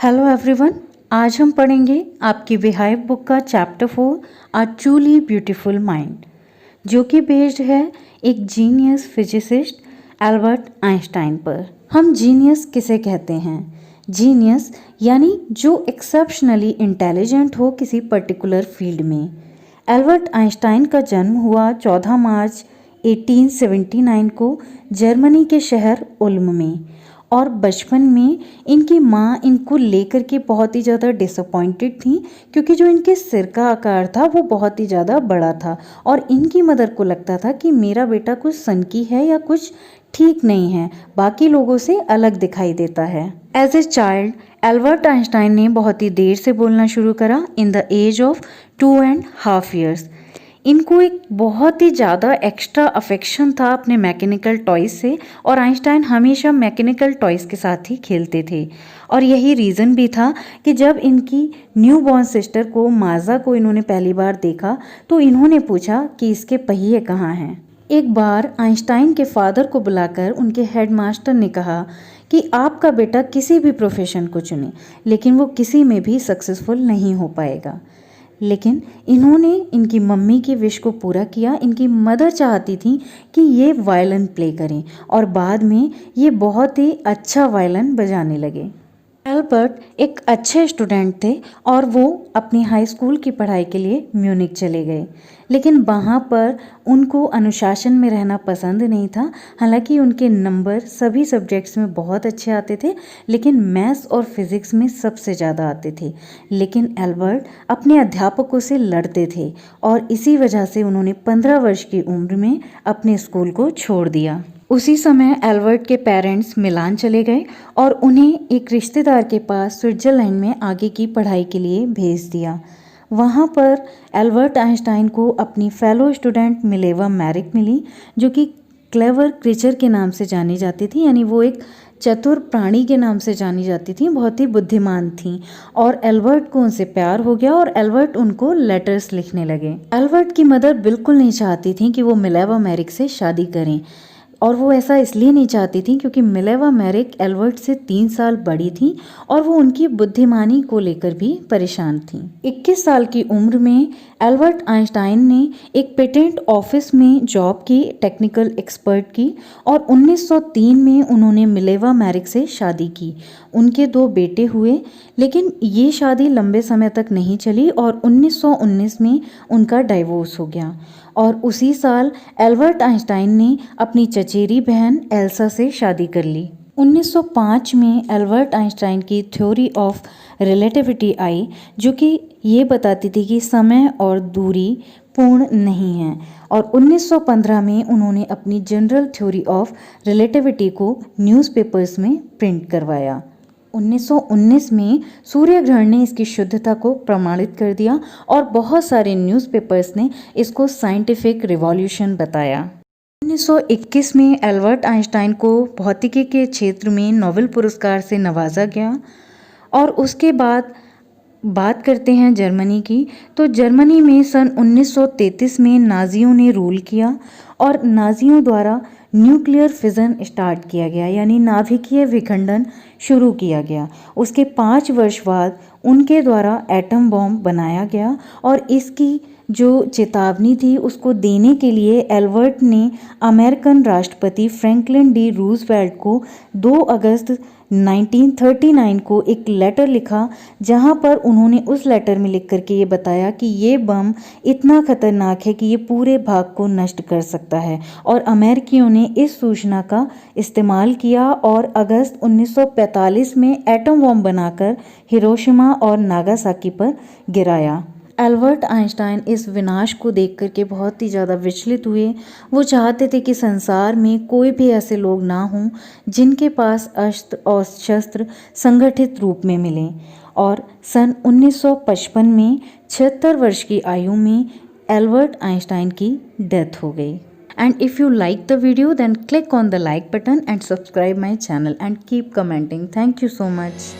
Hello everyone, आज हम पढ़ेंगे आपकी विहाइव बुक का chapter 4 a truly beautiful mind, जो कि बेस्ड है एक जीनियस फिजिसिस्ट एल्बर्ट आइंस्टाइन पर। हम जीनियस किसे कहते हैं? जीनियस यानी जो एक्सेप्शनली इंटेलिजेंट हो किसी पर्टिकुलर फील्ड में। एल्बर्ट आइंस्टाइन का जन्म हुआ 14 मार्च 1879 को जर्मनी के शहर उल्म में, और बचपन में इनकी माँ इनको लेकर के बहुत ही ज़्यादा डिसअपॉइंटेड थी, क्योंकि जो इनके सिर का आकार था वो बहुत ही ज़्यादा बड़ा था और इनकी मदर को लगता था कि मेरा बेटा कुछ सनकी है या कुछ ठीक नहीं है, बाकी लोगों से अलग दिखाई देता है। As a child Albert Einstein ने बहुत ही देर से बोलना शुरू करा, in the age of 2.5 years। इनको एक बहुत ही ज़्यादा एक्स्ट्रा अफेक्शन था अपने मैकेनिकल टॉयज़ से, और आइंस्टाइन हमेशा मैकेनिकल टॉयज़ के साथ ही खेलते थे। और यही रीज़न भी था कि जब इनकी न्यू बॉर्न सिस्टर को माजा को इन्होंने पहली बार देखा तो इन्होंने पूछा कि इसके पहिए कहाँ हैं। एक बार आइंस्टाइन के फादर को बुलाकर उनके हेडमास्टर ने कहा कि आपका बेटा किसी भी प्रोफेशन को चुने, लेकिन वो किसी में भी सक्सेसफुल नहीं हो पाएगा। लेकिन इन्होंने इनकी मम्मी की विश को पूरा किया। इनकी मदर चाहती थी कि ये वायलिन प्ले करें और बाद में ये बहुत ही अच्छा वायलिन बजाने लगे। एल्बर्ट एक अच्छे स्टूडेंट थे और वो अपनी हाई स्कूल की पढ़ाई के लिए म्यूनिक चले गए, लेकिन वहाँ पर उनको अनुशासन में रहना पसंद नहीं था। हालांकि उनके नंबर सभी सब्जेक्ट्स में बहुत अच्छे आते थे, लेकिन मैथ्स और फिज़िक्स में सबसे ज़्यादा आते थे। लेकिन एल्बर्ट अपने अध्यापकों से लड़ते थे और इसी वजह से उन्होंने 15 वर्ष की उम्र में अपने स्कूल को छोड़ दिया। उसी समय एल्बर्ट के पेरेंट्स मिलान चले गए और उन्हें एक रिश्तेदार के पास स्विट्ज़रलैंड में आगे की पढ़ाई के लिए भेज दिया। वहाँ पर एल्बर्ट आइंस्टाइन को अपनी फेलो स्टूडेंट मिलेवा मैरिक मिली, जो कि क्लेवर क्रीचर के नाम से जानी जाती थी, यानी वो एक चतुर प्राणी के नाम से जानी जाती थी, बहुत ही बुद्धिमान थी। और एल्बर्ट को उनसे प्यार हो गया और एल्बर्ट उनको लेटर्स लिखने लगे। एल्बर्ट की मदर बिल्कुल नहीं चाहती थी कि वो मिलेवा मैरिक से शादी करें, और वो ऐसा इसलिए नहीं चाहती थी क्योंकि मिलेवा मैरिक एल्बर्ट से 3 साल बड़ी थी और वो उनकी बुद्धिमानी को लेकर भी परेशान थी। 21 साल की उम्र में एल्बर्ट आइंस्टाइन ने एक पेटेंट ऑफिस में जॉब की, टेक्निकल एक्सपर्ट की, और 1903 में उन्होंने मिलेवा मैरिक से शादी की। उनके 2 बेटे हुए, लेकिन ये शादी लंबे समय तक नहीं चली और 1919 में उनका डाइवोर्स हो गया। और उसी साल एल्बर्ट आइंस्टाइन ने अपनी चचेरी बहन एल्सा से शादी कर ली। 1905 में एल्बर्ट आइंस्टाइन की थ्योरी ऑफ रिलेटिविटी आई, जो कि ये बताती थी कि समय और दूरी पूर्ण नहीं है, और 1915 में उन्होंने अपनी जनरल थ्योरी ऑफ रिलेटिविटी को न्यूज़पेपर्स में प्रिंट करवाया। 1919 में सूर्य ग्रहण ने इसकी शुद्धता को प्रमाणित कर दिया और बहुत सारे न्यूज़पेपर्स ने इसको साइंटिफिक रिवॉल्यूशन बताया। 1921 में एल्बर्ट आइंस्टाइन को भौतिकी के क्षेत्र में नोबेल पुरस्कार से नवाजा गया। और उसके बाद बात करते हैं जर्मनी की, तो जर्मनी में सन 1933 में नाजियों ने रूल किया और नाजियों द्वारा न्यूक्लियर फिजन स्टार्ट किया गया, यानी नाभिकीय विखंडन शुरू किया गया। उसके 5 वर्ष बाद उनके द्वारा एटम बॉम्ब बनाया गया, और इसकी जो चेतावनी थी उसको देने के लिए एल्बर्ट ने अमेरिकन राष्ट्रपति फ्रैंकलिन डी रूजवेल्ट को 2 अगस्त 1939 को एक लेटर लिखा, जहां पर उन्होंने उस लेटर में लिख करके ये बताया कि ये बम इतना खतरनाक है कि ये पूरे भाग को नष्ट कर सकता है। और अमेरिकियों ने इस सूचना का इस्तेमाल किया और अगस्त 1945 में एटम बम बनाकर हिरोशिमा और नागासाकी पर गिराया। एल्बर्ट आइंस्टाइन इस विनाश को देख करके बहुत ही ज़्यादा विचलित हुए। वो चाहते थे कि संसार में कोई भी ऐसे लोग ना हों जिनके पास अस्त्र और शस्त्र संगठित रूप में मिलें। और सन 1955 में 76 वर्ष की आयु में एल्बर्ट आइंस्टाइन की डेथ हो गई। And if you like the video, then click on the like button and subscribe my channel and keep commenting. Thank you so much.